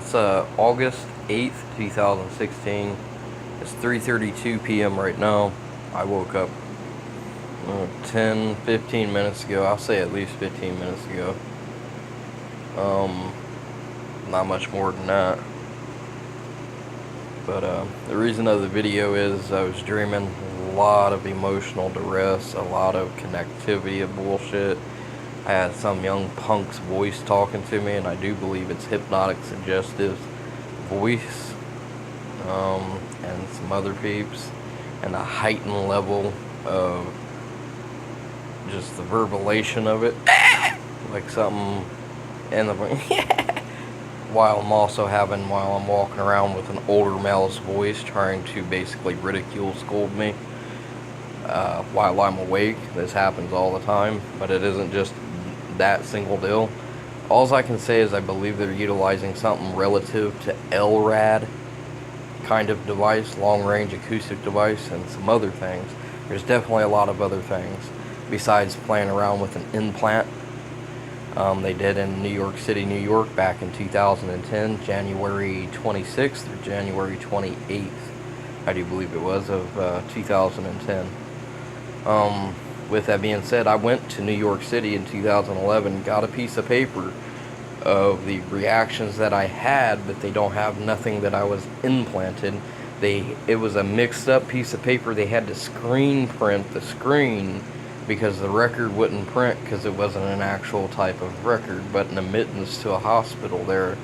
It's August 8th, 2016. It's 3:32 p.m. right now. I woke up 15 minutes ago. I'll say at least 15 minutes ago. Not much more than that. But the reason of the video is I was dreaming a lot of emotional duress, a lot of connectivity of bullshit. I had some young punk's voice talking to me, and I do believe it's hypnotic, suggestive voice, and some other peeps, and a heightened level of just the verbalization of it, like something in the while I'm walking around with an older male's voice trying to basically ridicule, scold me while I'm awake. This happens all the time, but it isn't just that single deal. All I can say is I believe they're utilizing something relative to LRAD kind of device, long range acoustic device, and some other things. There's definitely a lot of other things besides playing around with an implant. They did in New York City, New York back in 2010, January 26th or January 28th, I do believe it was, of 2010. With that being said, I went to New York City in 2011, got a piece of paper of the reactions that I had, but they don't have nothing that I was implanted. It was a mixed up piece of paper. They had to screen print the screen because the record wouldn't print because it wasn't an actual type of record, but an admittance to a hospital there.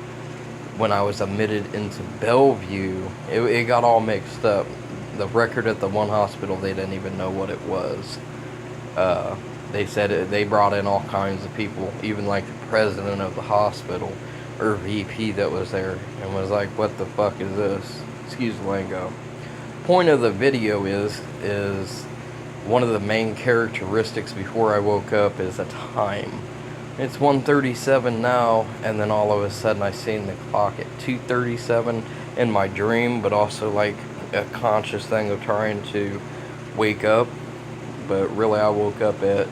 When I was admitted into Bellevue, it got all mixed up. The record at the one hospital, they didn't even know what it was. They said they brought in all kinds of people, even like the president of the hospital or VP that was there, and was like, what the fuck is this? Excuse the lingo. Point of the video is one of the main characteristics before I woke up is a time. It's 1:37 now, and then all of a sudden I seen the clock at 2:37 in my dream, but also like a conscious thing of trying to wake up. But really I woke up at,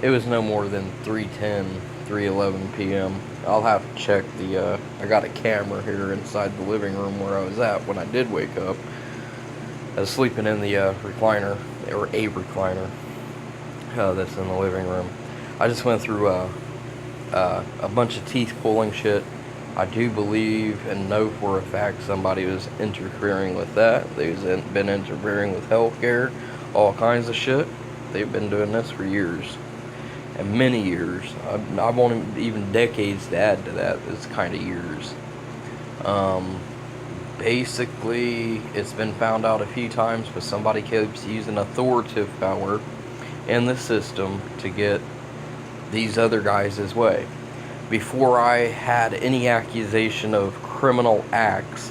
it was no more than 3:11 p.m. I'll have to check I got a camera here inside the living room where I was at when I did wake up. I was sleeping in the recliner, or a recliner, that's in the living room. I just went through a bunch of teeth pulling shit. I do believe and know for a fact somebody was interfering with that. They've been interfering with healthcare, all kinds of shit. They've been doing this for years, and many years. I won't even decades to add to that. It's kind of years. Basically, it's been found out a few times, but somebody keeps using authoritative power in the system to get these other guys' way. Before I had any accusation of criminal acts,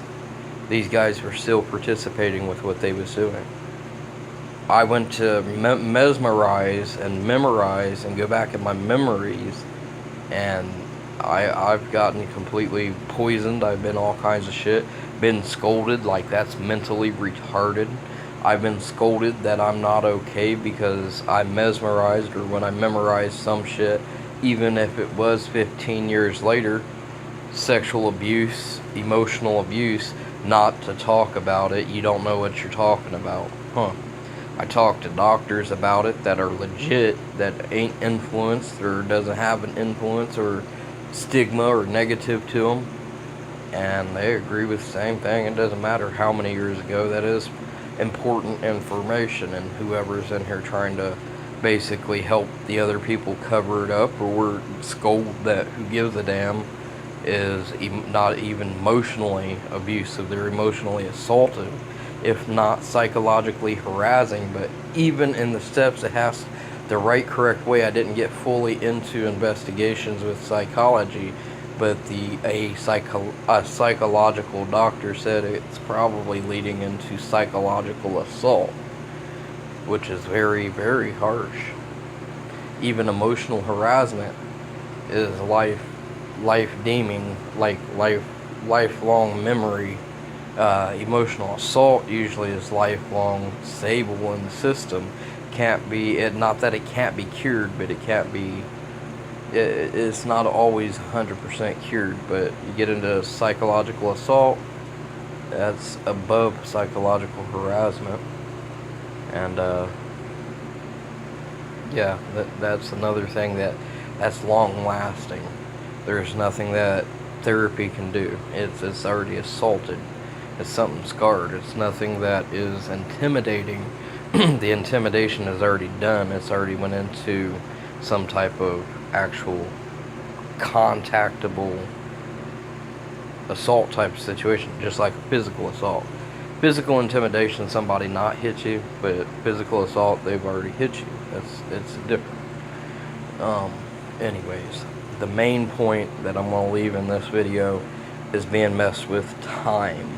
these guys were still participating with what they was doing. I went to mesmerize and memorize and go back in my memories, and I've gotten completely poisoned. I've been all kinds of shit. Been scolded like that's mentally retarded. I've been scolded that I'm not okay because I mesmerized, or when I memorized some shit, even if it was 15 years later, sexual abuse, emotional abuse, not to talk about it. You don't know what you're talking about. I talked to doctors about it that are legit, that ain't influenced or doesn't have an influence or stigma or negative to them, and they agree with the same thing. It doesn't matter how many years ago. That is important information, and whoever's in here trying to basically help the other people cover it up or scold that who gives a damn is not even emotionally abusive. They're emotionally assaultive, if not psychologically harassing. But even in the steps, it has the right, correct way. I didn't get fully into investigations with psychology, but a psychological doctor said it's probably leading into psychological assault, which is very, very harsh. Even emotional harassment is life deeming, like lifelong memory. Emotional assault usually is lifelong, stable in the system. Can't be, not that it can't be cured, but it can't be it's not always 100% cured, but you get into psychological assault, that's above psychological harassment. And yeah, that's another thing that's long lasting. There's nothing that therapy can do. It's already assaulted. It's something scarred. It's nothing that is intimidating. The intimidation is already done. It's already went into some type of actual contactable assault type of situation, just like a physical assault. Physical intimidation, somebody not hit you, but physical assault, they've already hit you. It's different. Anyways, the main point that I'm gonna leave in this video is being messed with time.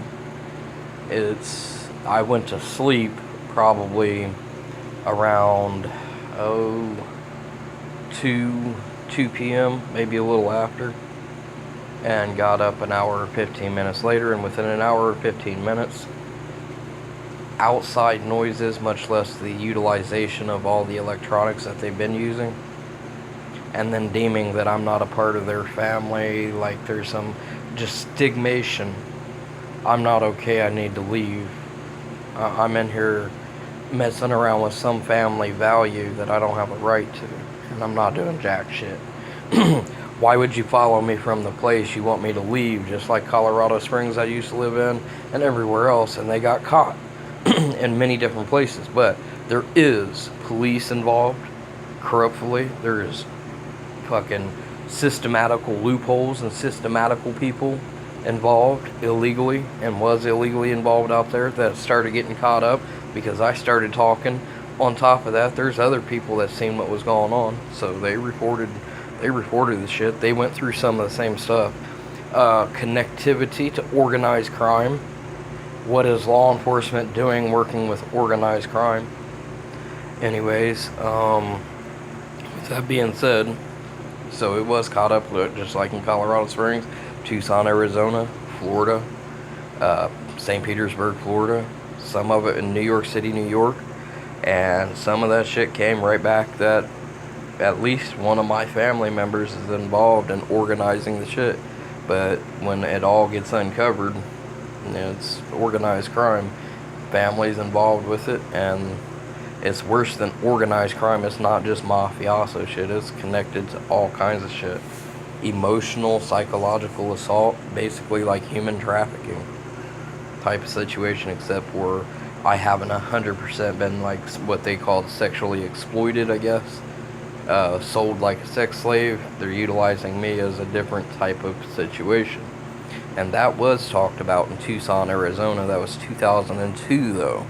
I went to sleep probably around 2 p.m., maybe a little after, and got up an hour or 15 minutes later, and within an hour or 15 minutes, outside noises, much less the utilization of all the electronics that they've been using, and then deeming that I'm not a part of their family, like there's some just stigmation. I'm not okay, I need to leave. I'm in here messing around with some family value that I don't have a right to, and I'm not doing jack shit. Why would you follow me from the place? You want me to leave, just like Colorado Springs I used to live in and everywhere else, and they got caught in many different places. But there is police involved corruptly. There is fucking systematical loopholes and systematical people involved illegally and was illegally involved out there that started getting caught up because I started talking. On top of that, there's other people that seen what was going on, so they reported the shit. They went through some of the same stuff. Connectivity to organized crime. What is law enforcement doing working with organized crime? Anyways, with that being said, so it was caught up with, just like in Colorado Springs, Tucson, Arizona, Florida, St. Petersburg, Florida, some of it in New York City, New York, and some of that shit came right back that at least one of my family members is involved in organizing the shit. But when it all gets uncovered, it's organized crime. Families involved with it, and it's worse than organized crime. It's not just mafioso shit. It's connected to all kinds of shit. Emotional, psychological assault, basically like human trafficking type of situation, except where I haven't 100% been like what they call sexually exploited, I guess. Sold like a sex slave. They're utilizing me as a different type of situation. And that was talked about in Tucson, Arizona. That was 2002 though.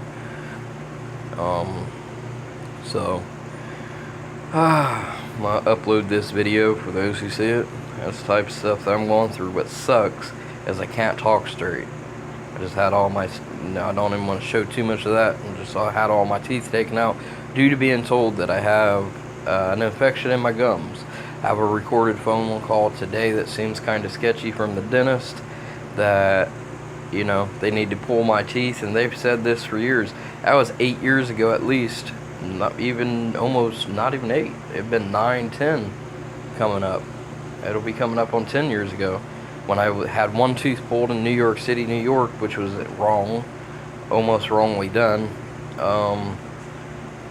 So I'm gonna upload this video for those who see it. That's the type of stuff that I'm going through. What sucks is I can't talk straight. I just had all my, I don't even want to show too much of that. I had all my teeth taken out due to being told that I have an infection in my gums. I have a recorded phone call today that seems kind of sketchy from the dentist that, you know, they need to pull my teeth, and they've said this for years. That was 8 years ago at least. Not even 8. It's been 9, 10 coming up. It'll be coming up on 10 years ago when I had one tooth pulled in New York City, New York, which was wrong, almost wrongly done.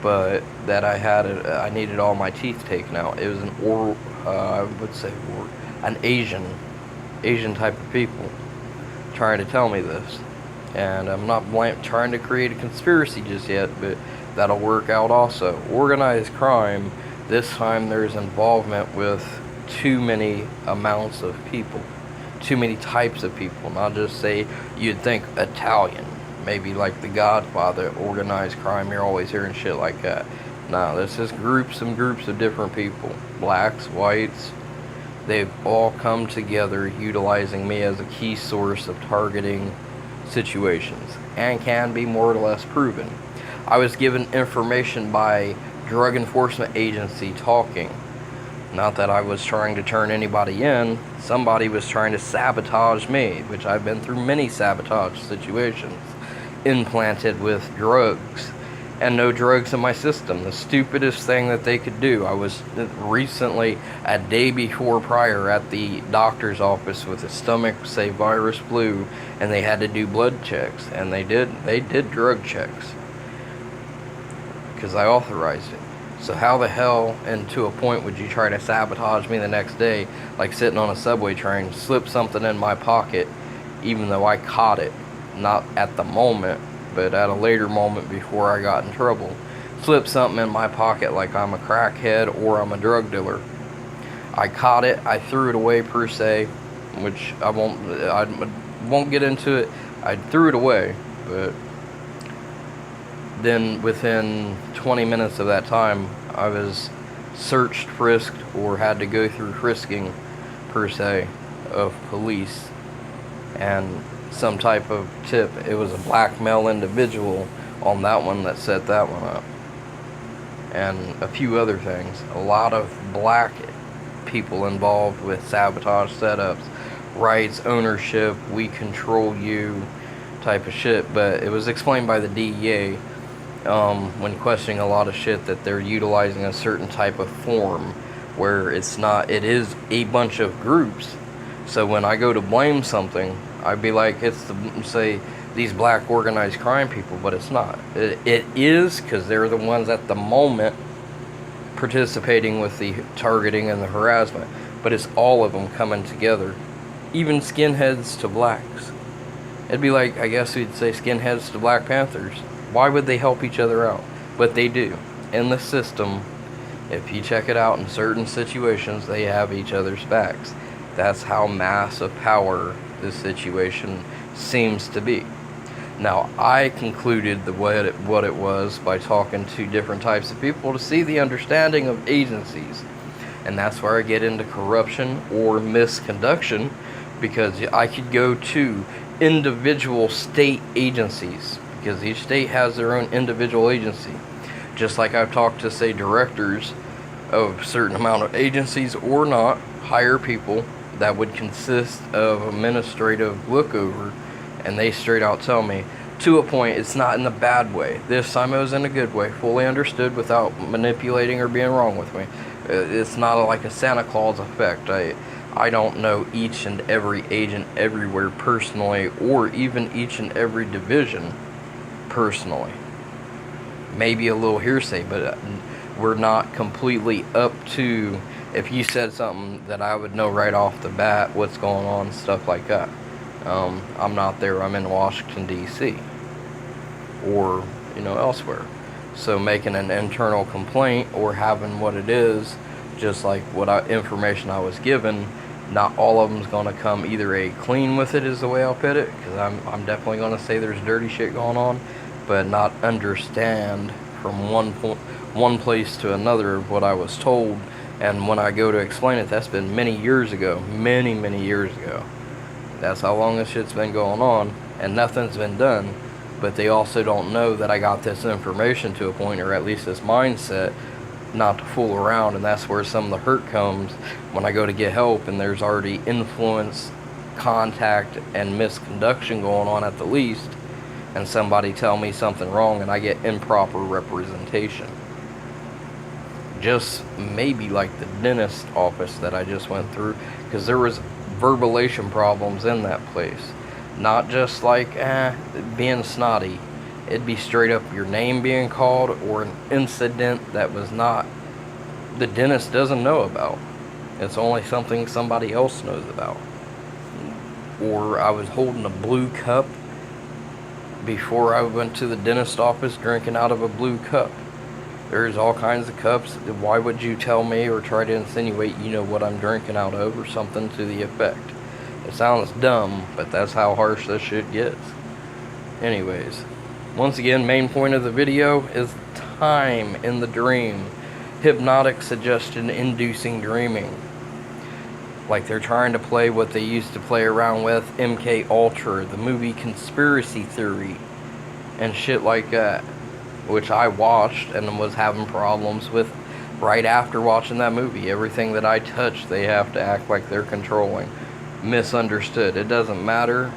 But that I needed all my teeth taken out. It was an Asian type of people trying to tell me this. And I'm not trying to create a conspiracy just yet, but that'll work out also. Organized crime, this time there's involvement with too many amounts of people, too many types of people, not just say you'd think Italian, maybe like The Godfather, organized crime, you're always hearing shit like that. No, this is groups and groups of different people, blacks, whites, they've all come together utilizing me as a key source of targeting situations, and can be more or less proven. I was given information by drug enforcement agency talking. Not that I was trying to turn anybody in. Somebody was trying to sabotage me, which I've been through many sabotage situations. Implanted with drugs and no drugs in my system. The stupidest thing that they could do. I was recently, a day before prior, at the doctor's office with a stomach, say, virus flu, and they had to do blood checks, and they did drug checks because I authorized it. So how the hell, and to a point, would you try to sabotage me the next day, like sitting on a subway train, slip something in my pocket, even though I caught it, not at the moment, but at a later moment before I got in trouble. Slip something in my pocket like I'm a crackhead or I'm a drug dealer. I caught it, I threw it away per se, which I won't get into it. I threw it away, but then within 20 minutes of that time, I was searched, frisked, or had to go through frisking, per se, of police, and some type of tip. It was a black male individual on that one that set that one up, and a few other things. A lot of black people involved with sabotage setups, rights, ownership, we control you type of shit. But it was explained by the DEA when questioning a lot of shit that they're utilizing a certain type of form where it's not, it is a bunch of groups. So when I go to blame something, I'd be like, it's say these black organized crime people, but it's not. It is, because they're the ones at the moment participating with the targeting and the harassment, but it's all of them coming together, even skinheads to blacks. It'd be like, I guess we'd say skinheads to Black Panthers. Why would they help each other out? But they do. In the system, if you check it out, in certain situations, they have each other's backs. That's how massive power this situation seems to be. Now, I concluded what it was by talking to different types of people to see the understanding of agencies. And that's where I get into corruption or misconduction, because I could go to individual state agencies, because each state has their own individual agency. Just like I've talked to, say, directors of a certain amount of agencies or not, hire people that would consist of administrative lookover, and they straight out tell me, to a point, it's not in a bad way. This time it was in a good way, fully understood without manipulating or being wrong with me. It's not like a Santa Claus effect. I don't know each and every agent everywhere personally, or even each and every division personally. Maybe a little hearsay, but we're not completely up to, if you said something that I would know right off the bat what's going on, stuff like that. I'm not there. I'm in Washington, D.C. or, elsewhere. So making an internal complaint or having what it is, just like information I was given, not all of them's going to come either a clean with it, is the way I'll put it, because I'm definitely going to say there's dirty shit going on, but not understand from one place to another of what I was told. And when I go to explain it, that's been many years ago, many years ago. That's how long this shit's been going on, and nothing's been done. But they also don't know that I got this information to a point, or at least this mindset, not to fool around. And that's where some of the hurt comes when I go to get help and there's already influence, contact, and misconduction going on at the least, and somebody tell me something wrong and I get improper representation. Just maybe like the dentist office that I just went through, because there was verbalization problems in that place. Not just like being snotty. It'd be straight up your name being called, or an incident that was not, the dentist doesn't know about. It's only something somebody else knows about. Or I was holding a blue cup before I went to the dentist office, drinking out of a blue cup. There's all kinds of cups. Why would you tell me or try to insinuate you know what I'm drinking out of, or something to the effect? It sounds dumb, but that's how harsh this shit gets. Anyways, once again, main point of the video is time in the dream. Hypnotic suggestion inducing dreaming. Like they're trying to play what they used to play around with, MK Ultra, the movie Conspiracy Theory, and shit like that, which I watched and was having problems with right after watching that movie. Everything that I touch, they have to act like they're controlling. Misunderstood. It doesn't matter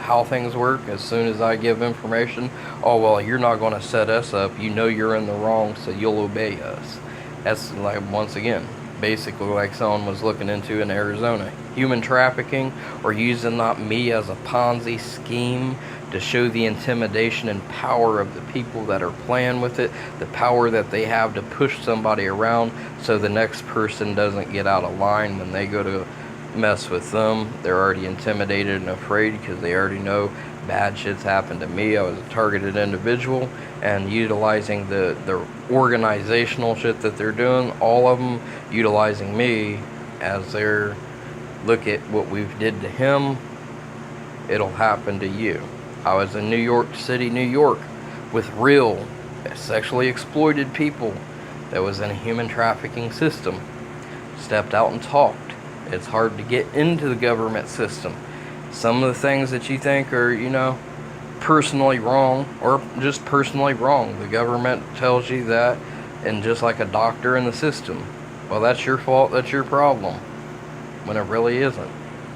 how things work. As soon as I give information, oh well, you're not going to set us up. You know you're in the wrong, so you'll obey us. That's like, once again, basically like someone was looking into in Arizona. Human trafficking, or using not me as a Ponzi scheme to show the intimidation and power of the people that are playing with it, the power that they have to push somebody around so the next person doesn't get out of line when they go to mess with them. They're already intimidated and afraid because they already know bad shit's happened to me. I was a targeted individual, and utilizing the organizational shit that they're doing, all of them utilizing me as their, look at what we've did to him, it'll happen to you. I was in New York City, New York, with real sexually exploited people that was in a human trafficking system. Stepped out and talked. It's hard to get into the government system. Some of the things that you think are, personally wrong, or just personally wrong, the government tells you that, and just like a doctor in the system, well, that's your fault, that's your problem, when it really isn't.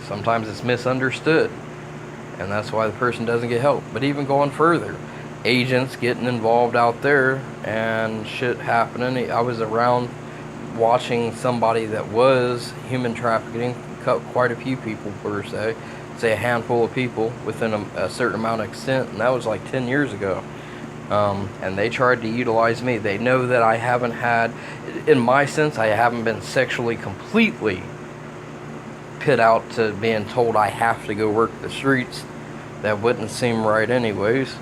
Sometimes it's misunderstood, and that's why the person doesn't get help. But even going further, agents getting involved out there and shit happening. I was around watching somebody that was human trafficking, cut quite a few people per se, say a handful of people within a certain amount of extent, and that was like 10 years ago. And they tried to utilize me. They know that I haven't had, in my sense, I haven't been sexually completely pit out to being told I have to go work the streets. That wouldn't seem right anyways.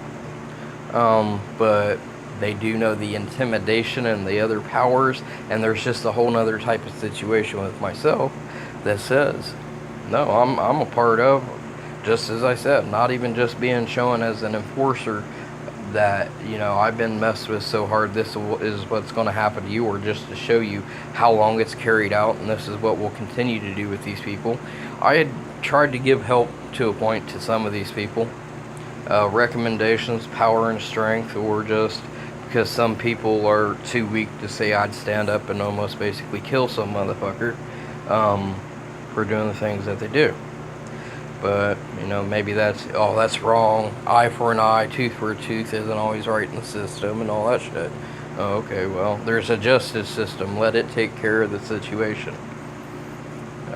But they do know the intimidation and the other powers, and there's just a whole nother type of situation with myself that says, no, I'm a part of, just as I said, not even just being shown as an enforcer that, I've been messed with so hard, this is what's going to happen to you, or just to show you how long it's carried out, and this is what we'll continue to do with these people. I had tried to give help to a point to some of these people, recommendations, power and strength, or just because some people are too weak to say I'd stand up and almost basically kill some motherfucker for doing the things that they do. But, maybe that's wrong. Eye for an eye, tooth for a tooth isn't always right in the system and all that shit. Oh, okay, well, there's a justice system. Let it take care of the situation.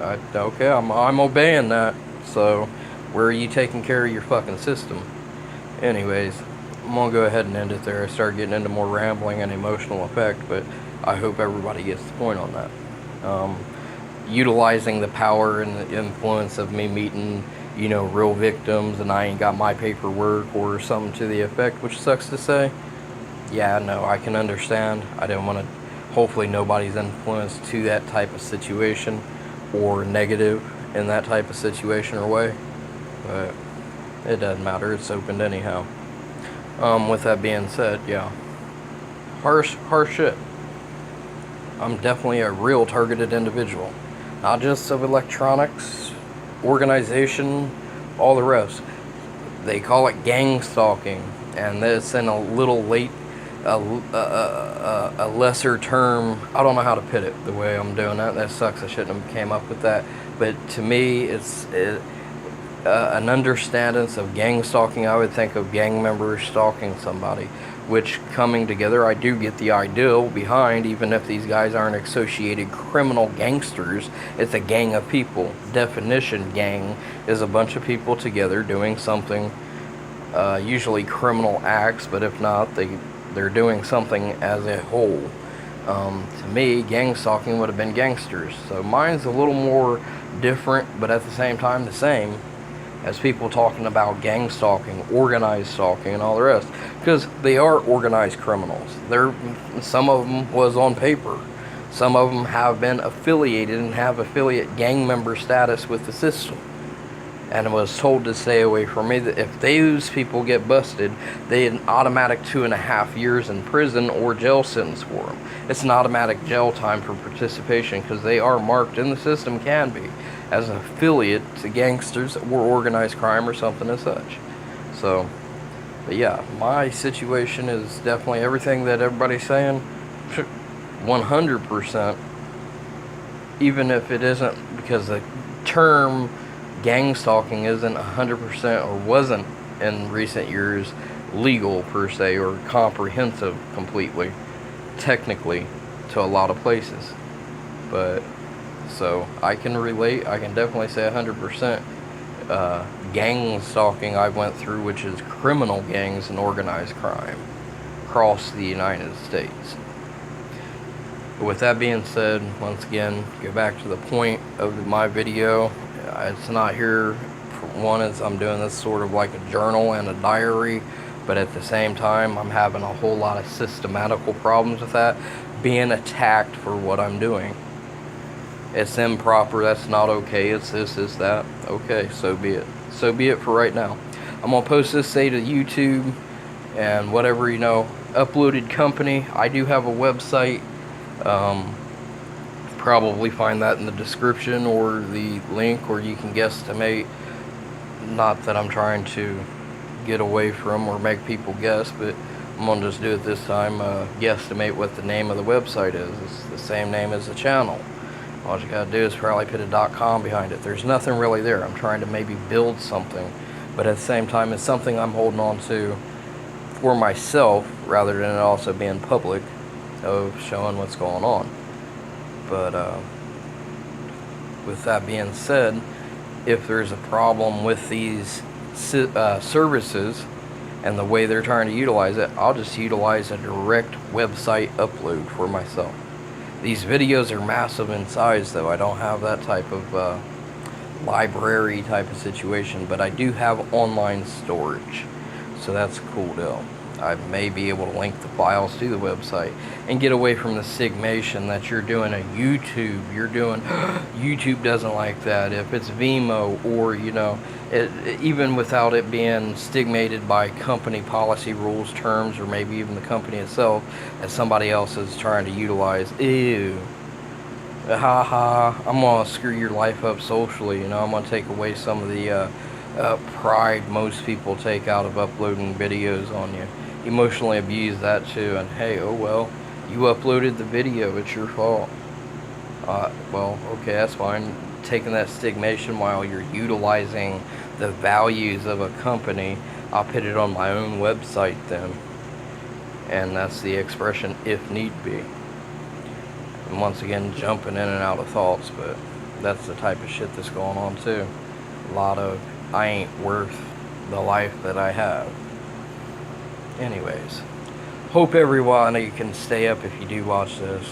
Okay, I'm obeying that. So, where are you taking care of your fucking system? Anyways, I'm going to go ahead and end it there. I start getting into more rambling and emotional effect, but I hope everybody gets the point on that. Utilizing the power and the influence of me meeting, real victims, and I ain't got my paperwork or something to the effect, which sucks to say. Yeah, no, I can understand. I don't want to, hopefully nobody's influenced to that type of situation or negative in that type of situation or way, but it doesn't matter, it's opened anyhow. With that being said, yeah, harsh shit. I'm definitely a real targeted individual, not just of electronics, organization, all the rest. They call it gang stalking, and that's in a little late, a lesser term. I don't know how to put it the way I'm doing that. That sucks. I shouldn't have came up with that. But to me, it's an understanding of gang stalking. I would think of gang members stalking somebody, which coming together, I do get the ideal behind, even if these guys aren't associated criminal gangsters, it's a gang of people. Definition gang is a bunch of people together doing something, usually criminal acts, but if not, they're doing something as a whole. To me, gang stalking would have been gangsters. So mine's a little more different, but at the same time the same as people talking about gang stalking, organized stalking, and all the rest, because they are organized criminals. Some of them was on paper. Some of them have been affiliated and have affiliate gang member status with the system, and was told to stay away from me. That if those people get busted, they had an automatic 2.5 years in prison or jail sentence for them. It's an automatic jail time for participation, because they are marked in the system, can be, as an affiliate to gangsters or organized crime or something as such. So, but yeah, my situation is definitely everything that everybody's saying, 100%, even if it isn't, because the term gang stalking isn't 100% or wasn't in recent years legal per se or comprehensive completely, technically, to a lot of places. But so I can relate. I can definitely say 100%. Gang stalking I went through, which is criminal gangs and organized crime across the United States. But with that being said, once again, go back to the point of my video. It's not here for one, as I'm doing this sort of like a journal and a diary, but at the same time I'm having a whole lot of systematical problems with that, being attacked for what I'm doing. It's improper, that's not okay, it's this, it's that. Okay, so be it. So be it for right now. I'm going to post this, say, to YouTube and whatever, uploaded company. I do have a website. Probably find that in the description or the link, or you can guesstimate. Not that I'm trying to get away from or make people guess, but I'm going to just do it this time. Guesstimate what the name of the website is. It's the same name as the channel. All you gotta do is probably put a .com behind it. There's nothing really there. I'm trying to maybe build something, but at the same time, it's something I'm holding on to for myself rather than it also being public, of showing what's going on. But with that being said, if there's a problem with these services and the way they're trying to utilize it, I'll just utilize a direct website upload for myself. These videos are massive in size, though. I don't have that type of library type of situation, but I do have online storage, so that's a cool deal. I may be able to link the files to the website and get away from the stigmation that you're doing a YouTube. YouTube doesn't like that. If it's Vimeo or, even without it being stigmated by company policy rules, terms, or maybe even the company itself, that somebody else is trying to utilize. Ew. I'm going to screw your life up socially. I'm going to take away some of the pride most people take out of uploading videos on you. Emotionally abuse that too, and hey, oh well, you uploaded the video, it's your fault. Well, okay, that's fine. Taking that stigmation while you're utilizing the values of a company, I'll put it on my own website then. And that's the expression, if need be. And once again, jumping in and out of thoughts, but that's the type of shit that's going on too. A lot of, I ain't worth the life that I have. Anyways, hope everyone, you can stay up if you do watch this.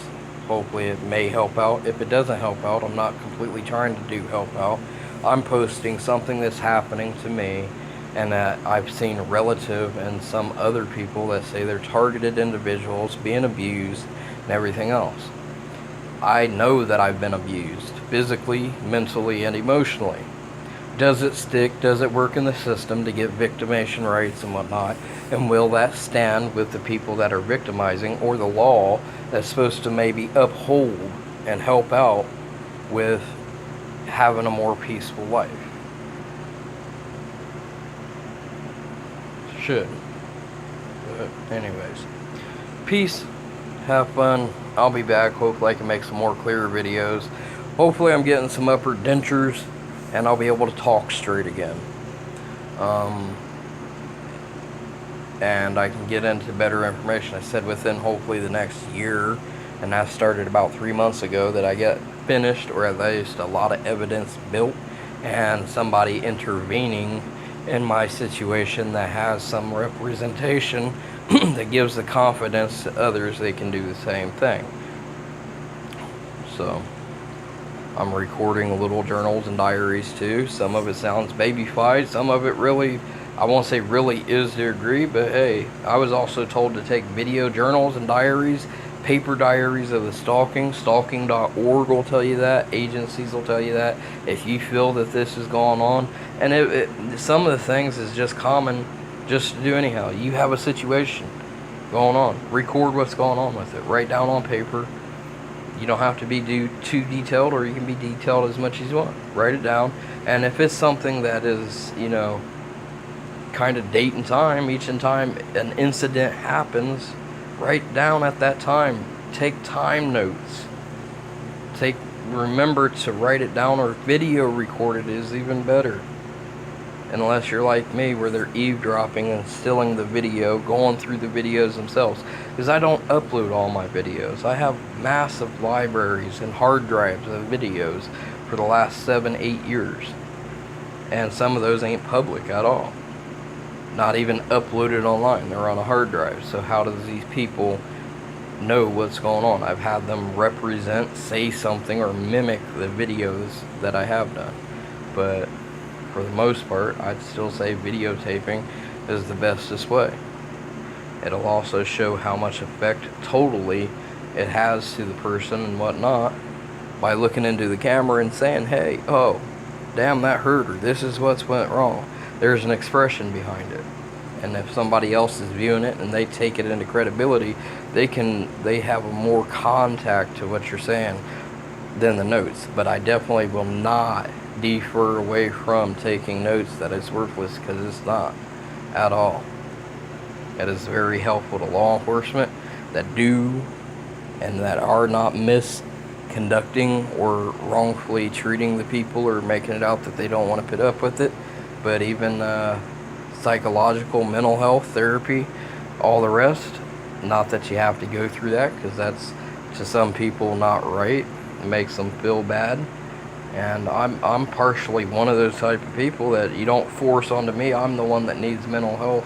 Hopefully it may help out. If it doesn't help out, I'm not completely trying to do help out. I'm posting something that's happening to me and that I've seen relative and some other people that say they're targeted individuals being abused and everything else. I know that I've been abused physically, mentally, and emotionally. Does it stick? Does it work in the system to get victimization rights and whatnot? And will that stand with the people that are victimizing, or the law that's supposed to maybe uphold and help out with having a more peaceful life? Should. But anyways, peace, have fun. I'll be back. Hopefully I can make some more clearer videos. Hopefully I'm getting some upper dentures and I'll be able to talk straight again. And I can get into better information. I said within hopefully the next year, and that started about 3 months ago, that I get finished, or at least a lot of evidence built and somebody intervening in my situation that has some representation that gives the confidence to others they can do the same thing. So I'm recording little journals and diaries too. Some of it sounds babyfied, some of it really, I won't say really is to agree, but hey, I was also told to take video journals and diaries, paper diaries of the stalking. Stalking.org will tell you that. Agencies will tell you that. If you feel that this is going on, and some of the things is just common just to do anyhow. You have a situation going on. Record what's going on with it. Write down on paper. You don't have to be too detailed, or you can be detailed as much as you want. Write it down. And if it's something that is, kind of date and time, each time an incident happens, write down at that time. Take time notes. Take remember to write it down or video record it is even better. Unless you're like me, where they're eavesdropping and stealing the video, going through the videos themselves. Because I don't upload all my videos. I have massive libraries and hard drives of videos for the last 7-8 years. And some of those ain't public at all. Not even uploaded online. They're on a hard drive. So how does these people know what's going on? I've had them represent, say something, or mimic the videos that I have done. But for the most part, I'd still say videotaping is the bestest way. It'll also show how much effect totally it has to the person and whatnot by looking into the camera and saying, hey, oh, damn, that hurt, or this is what's went wrong. There's an expression behind it. And if somebody else is viewing it and they take it into credibility, they have a more contact to what you're saying than the notes. But I definitely will not defer away from taking notes. That is worthless, because it's not at all. It is very helpful to law enforcement that do and that are not misconducting or wrongfully treating the people or making it out that they don't want to put up with it. But even psychological, mental health, therapy, all the rest, not that you have to go through that, because that's to some people not right. It makes them feel bad. And I'm partially one of those type of people that you don't force onto me. I'm the one that needs mental health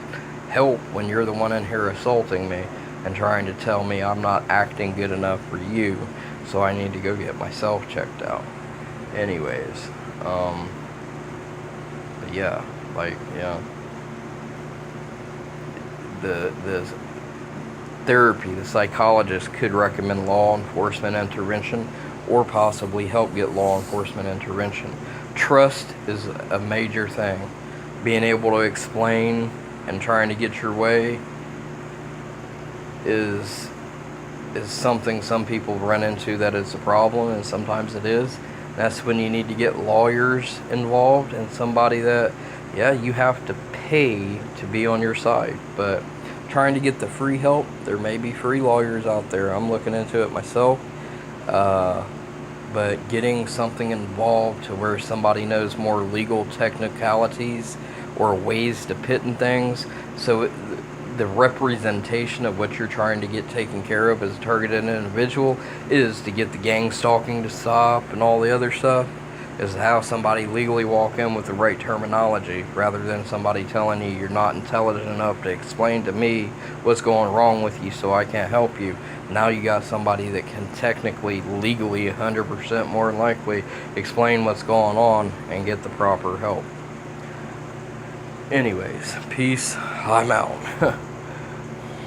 help when you're the one in here assaulting me and trying to tell me I'm not acting good enough for you, so I need to go get myself checked out. Anyways, but yeah, like, yeah, the therapy, the psychologist could recommend law enforcement intervention or possibly help get law enforcement intervention. Trust is a major thing. Being able to explain and trying to get your way is something some people run into that is a problem, and sometimes it is. That's when you need to get lawyers involved and somebody that, yeah, you have to pay to be on your side. But trying to get the free help, there may be free lawyers out there. I'm looking into it myself. But getting something involved to where somebody knows more legal technicalities or ways to pit and things, so the representation of what you're trying to get taken care of as a targeted individual is to get the gang stalking to stop and all the other stuff, is how somebody legally walk in with the right terminology, rather than somebody telling you you're not intelligent enough to explain to me what's going wrong with you, so I can't help you. Now you got somebody that can technically, legally, 100% more than likely explain what's going on and get the proper help. Anyways, peace. I'm out.